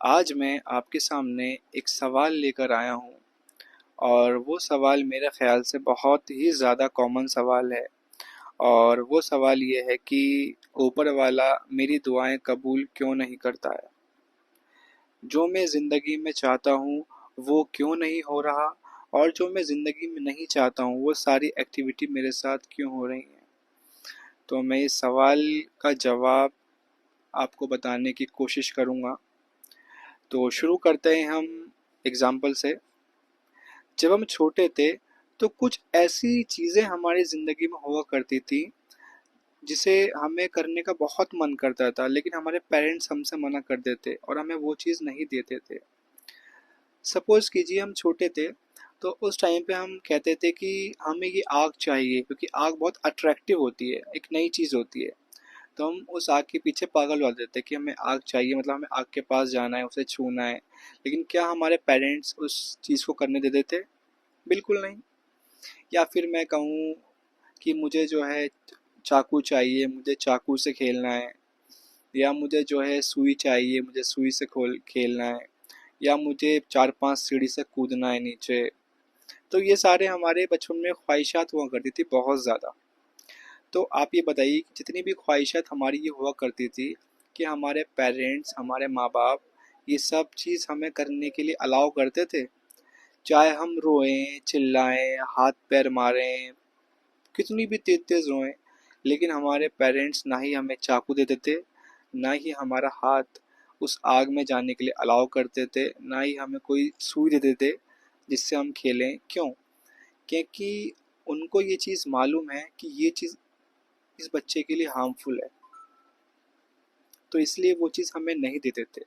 आज मैं आपके सामने एक सवाल लेकर आया हूँ और वो सवाल मेरे ख़्याल से बहुत ही ज़्यादा कॉमन सवाल है। और वो सवाल ये है कि ऊपर वाला मेरी दुआएं कबूल क्यों नहीं करता है। जो मैं ज़िंदगी में चाहता हूँ वो क्यों नहीं हो रहा, और जो मैं ज़िंदगी में नहीं चाहता हूँ वो सारी एक्टिविटी मेरे साथ क्यों हो रही हैं। तो मैं इस सवाल का जवाब आपको बताने की कोशिश करूँगा। तो शुरू करते हैं हम एग्ज़ाम्पल से। जब हम छोटे थे तो कुछ ऐसी चीज़ें हमारी ज़िंदगी में हुआ करती थी जिसे हमें करने का बहुत मन करता था, लेकिन हमारे पेरेंट्स हमसे मना कर देते और हमें वो चीज़ नहीं देते थे। सपोज़ कीजिए हम छोटे थे तो उस टाइम पे हम कहते थे कि हमें ये आग चाहिए क्योंकि आग बहुत अट्रैक्टिव होती है, एक नई चीज़ होती है। तो हम उस आग के पीछे पागल हो जाते थे कि हमें आग चाहिए, मतलब हमें आग के पास जाना है, उसे छूना है। लेकिन क्या हमारे पेरेंट्स उस चीज़ को करने देते थे? बिल्कुल नहीं। या फिर मैं कहूँ कि मुझे जो है चाकू चाहिए, मुझे चाकू से खेलना है। या मुझे जो है सुई चाहिए, मुझे सुई से खोल खेलना है। या मुझे 4-5 सीढ़ी से कूदना है नीचे। तो ये सारे हमारे बचपन में ख्वाहिशात हुआ करती थी बहुत ज़्यादा। तो आप ये बताइए कि जितनी भी ख्वाहिशात हमारी ये हुआ करती थी कि हमारे पेरेंट्स, हमारे माँ बाप ये सब चीज़ हमें करने के लिए अलाउ करते थे? चाहे हम रोएं, चिल्लाएं, हाथ पैर मारें, कितनी भी तेज तेज रोएं, लेकिन हमारे पेरेंट्स ना ही हमें चाकू देते थे, ना ही हमारा हाथ उस आग में जाने के लिए अलाउ करते थे, ना ही हमें कोई सुई देते थे जिससे हम खेलें। क्यों? क्योंकि उनको ये चीज़ मालूम है कि ये चीज़ इस बच्चे के लिए हार्मफुल है, तो इसलिए वो चीज़ हमें नहीं देते थे।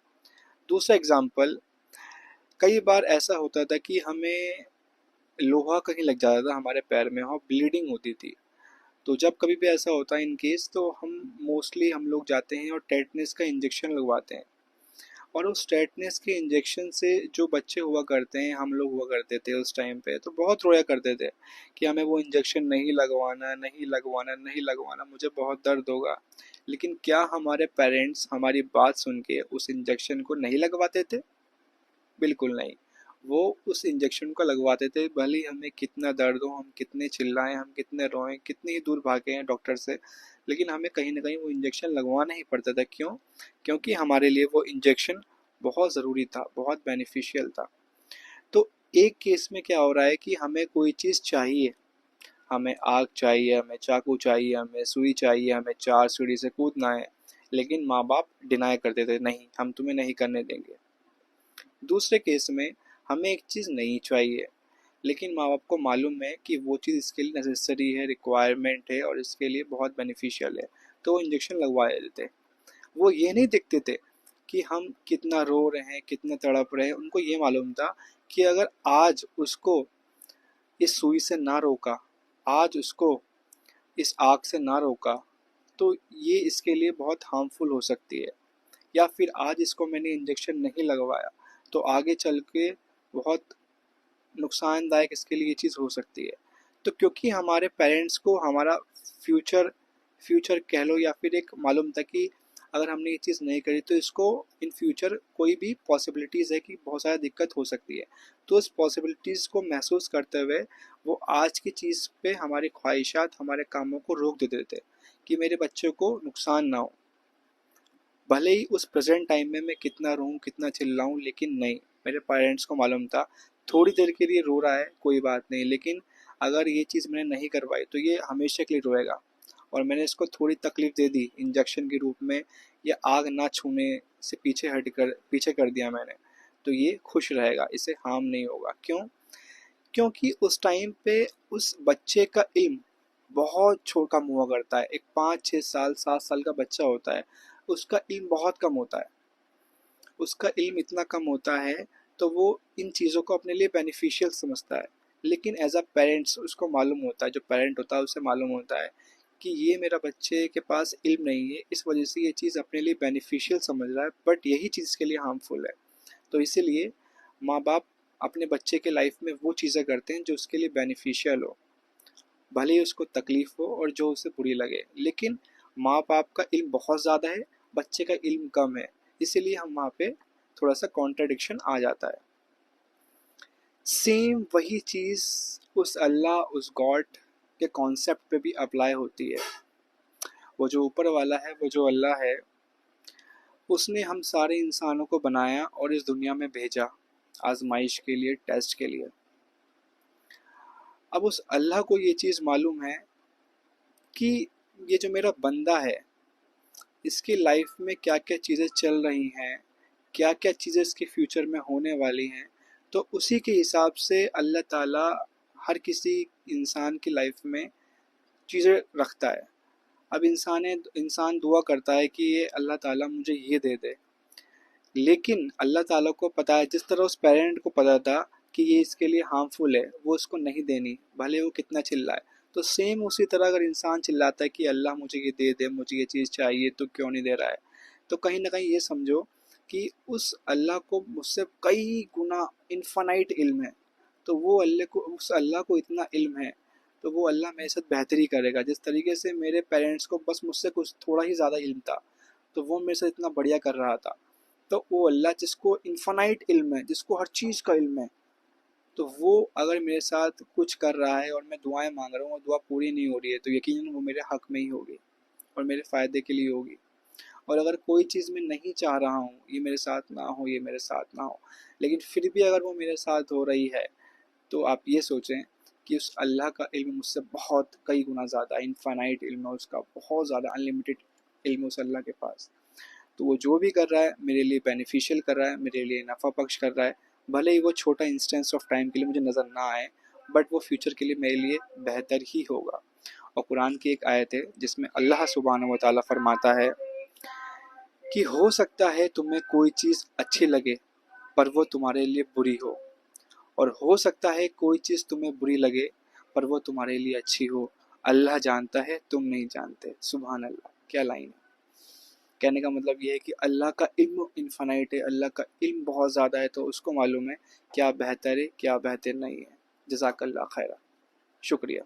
दूसरा एग्जाम्पल, कई बार ऐसा होता था कि हमें लोहा कहीं लग जाता था हमारे पैर में और ब्लीडिंग होती थी। तो जब कभी भी ऐसा होता है इन केस, तो हम लोग जाते हैं और टेटनेस का इंजेक्शन लगवाते हैं। और उस टेटनेस के इंजेक्शन से जो बच्चे हुआ करते हैं, हम लोग हुआ करते थे उस टाइम पे, तो बहुत रोया करते थे कि हमें वो इंजेक्शन नहीं लगवाना, नहीं लगवाना, नहीं लगवाना, मुझे बहुत दर्द होगा। लेकिन क्या हमारे पेरेंट्स हमारी बात सुन के उस इंजेक्शन को नहीं लगवाते थे? बिल्कुल नहीं। वो उस इंजेक्शन को लगवाते थे, भले ही हमें कितना दर्द हो, हम कितने चिल्लाएं, हम कितने रोएं, कितनी ही दूर भागे हैं डॉक्टर से, लेकिन हमें कहीं ना कहीं वो इंजेक्शन लगवाना ही पड़ता था। क्यों? क्योंकि हमारे लिए वो इंजेक्शन बहुत ज़रूरी था, बहुत बेनिफिशियल था। तो एक केस में क्या हो रहा है कि हमें कोई चीज़ चाहिए, हमें आग चाहिए, हमें चाकू चाहिए, हमें सुई चाहिए, हमें 4 सीढ़ी से कूदना है, लेकिन माँ बाप डिनाई करते थे, नहीं हम तुम्हें नहीं करने देंगे। दूसरे केस में हमें एक चीज़ नहीं चाहिए, लेकिन माँ बाप को मालूम है कि वो चीज़ इसके लिए नेसेसरी है, रिक्वायरमेंट है और इसके लिए बहुत बेनिफिशियल है, तो वो इंजेक्शन लगवा देते। वो ये नहीं देखते थे कि हम कितना रो रहे हैं, कितना तड़प रहे हैं। उनको ये मालूम था कि अगर आज उसको इस सुई से ना रोका, आज उसको इस आग से ना रोका, तो ये इसके लिए बहुत हार्मफुल हो सकती है। या फिर आज इसको मैंने इंजेक्शन नहीं लगवाया तो आगे चल के बहुत नुकसानदायक इसके लिए ये चीज़ हो सकती है। तो क्योंकि हमारे पेरेंट्स को हमारा फ्यूचर फ्यूचर कह लो या फिर एक मालूम था कि अगर हमने ये चीज़ नहीं करी तो इसको इन फ्यूचर कोई भी पॉसिबिलिटीज़ है कि बहुत सारी दिक्कत हो सकती है। तो उस पॉसिबिलिटीज़ को महसूस करते हुए वो आज की चीज़ पे हमारी ख्वाहिशात, हमारे कामों को रोक देते थे कि मेरे बच्चों को नुकसान ना हो। भले ही उस प्रेजेंट टाइम में मैं कितना रोऊँ, कितना चिल्लाऊँ, लेकिन नहीं, मेरे पेरेंट्स को मालूम था थोड़ी देर के लिए रो रहा है कोई बात नहीं, लेकिन अगर ये चीज़ मैंने नहीं करवाई तो ये हमेशा के लिए रोएगा। और मैंने इसको थोड़ी तकलीफ दे दी इंजेक्शन के रूप में, या आग ना छूने से पीछे कर दिया मैंने, तो ये खुश रहेगा, इसे हार्म नहीं होगा। क्यों? क्योंकि उस टाइम पे उस बच्चे का इल्म बहुत कम हुआ करता है। एक 5-6 साल 7 साल का बच्चा होता है, उसका इल्म बहुत कम होता है। उसका इल्म इतना कम होता है तो वो इन चीज़ों को अपने लिए बेनिफिशियल समझता है। लेकिन एज अ पेरेंट्स उसको मालूम होता है, जो पेरेंट होता है उसे मालूम होता है कि ये मेरा बच्चे के पास इल्म नहीं है, इस वजह से ये चीज़ अपने लिए बेनिफिशियल समझ रहा है, बट यही चीज़ इसके लिए हार्मफुल है। तो इसीलिए माँ बाप अपने बच्चे के लाइफ में वो चीज़ें करते हैं जो उसके लिए बेनिफिशियल हो, भले ही उसको तकलीफ हो और जो उसे बुरी लगे। लेकिन माँ बाप का इल्म बहुत ज़्यादा है, बच्चे का इल्म कम है, इसीलिए हम वहाँ पे थोड़ा सा कॉन्ट्रडिक्शन आ जाता है। सेम वही चीज़ उस अल्लाह, उस गॉड के कॉन्सेप्ट पे भी अप्लाई होती है। वो जो ऊपर वाला है, वो जो अल्लाह है, उसने हम सारे इंसानों को बनाया और इस दुनिया में भेजा आजमाइश के लिए, टेस्ट के लिए। अब उस अल्लाह को ये चीज़ मालूम है कि ये जो मेरा बंदा है, इसकी लाइफ में क्या क्या चीज़ें चल रही हैं, क्या क्या चीज़ें इसके फ्यूचर में होने वाली हैं, तो उसी के हिसाब से अल्लाह ताला हर किसी इंसान की लाइफ में चीज़ें रखता है। अब इंसान दुआ करता है कि ये अल्लाह ताला मुझे ये दे दे, लेकिन अल्लाह ताला को पता है, जिस तरह उस पेरेंट को पता था कि ये इसके लिए हार्मफुल है, वो उसको नहीं देनी, भले वो कितना चिल्लाए। तो सेम उसी तरह अगर इंसान चिल्लाता है कि अल्लाह मुझे ये दे दे, मुझे ये चीज़ चाहिए, तो क्यों नहीं दे रहा है, तो कहीं ना कहीं ये समझो कि उस अल्लाह को मुझसे कई गुना इन्फानाइट इल्म है। तो वो अल्लाह को, उस अल्लाह को इतना इल्म है, तो वो अल्लाह मेरे साथ बेहतरी करेगा। जिस तरीके से मेरे पेरेंट्स को बस मुझसे कुछ थोड़ा ही ज़्यादा इल्म था, तो वो मेरे साथ इतना बढ़िया कर रहा था। तो वो अल्लाह जिसको इन्फानाइट इल्म है, जिसको हर चीज़ का इल्म है, तो वो अगर मेरे साथ कुछ कर रहा है और मैं दुआएं मांग रहा हूँ और दुआ पूरी नहीं हो रही है, तो यकीनन वो मेरे हक में ही होगी और मेरे फ़ायदे के लिए होगी। और अगर कोई चीज़ मैं नहीं चाह रहा हूँ, ये मेरे साथ ना हो, ये मेरे साथ ना हो, लेकिन फिर भी अगर वो मेरे साथ हो रही है, तो आप ये सोचें कि उस अल्लाह का इल्म मुझसे बहुत कई गुना ज़्यादा इनफानाइट इल्म है, उसका बहुत ज़्यादा अनलिमिटेड इल्म उस अल्लाह के पास। तो वो जो भी कर रहा है मेरे लिए बेनिफिशियल कर रहा है, मेरे लिए नफ़ा बख्श कर रहा है। भले ही वो छोटा इंस्टेंस ऑफ टाइम के लिए मुझे नज़र ना आए, बट वो फ्यूचर के लिए मेरे लिए बेहतर ही होगा। और कुरान की एक आयत है जिसमें अल्लाह सुब्हानहू व तआला फरमाता है कि हो सकता है तुम्हें कोई चीज़ अच्छी लगे पर वो तुम्हारे लिए बुरी हो, और हो सकता है कोई चीज़ तुम्हें बुरी लगे पर वो तुम्हारे लिए अच्छी हो। अल्लाह जानता है, तुम नहीं जानते। सुभान अल्लाह, क्या लाइन है। कहने का मतलब ये है कि अल्लाह का इल्म इन्फानाइट है, अल्लाह का इल्म बहुत ज़्यादा है, तो उसको मालूम है क्या बेहतर है, क्या बेहतर नहीं है। जज़ाकल्लाह खैरा। शुक्रिया।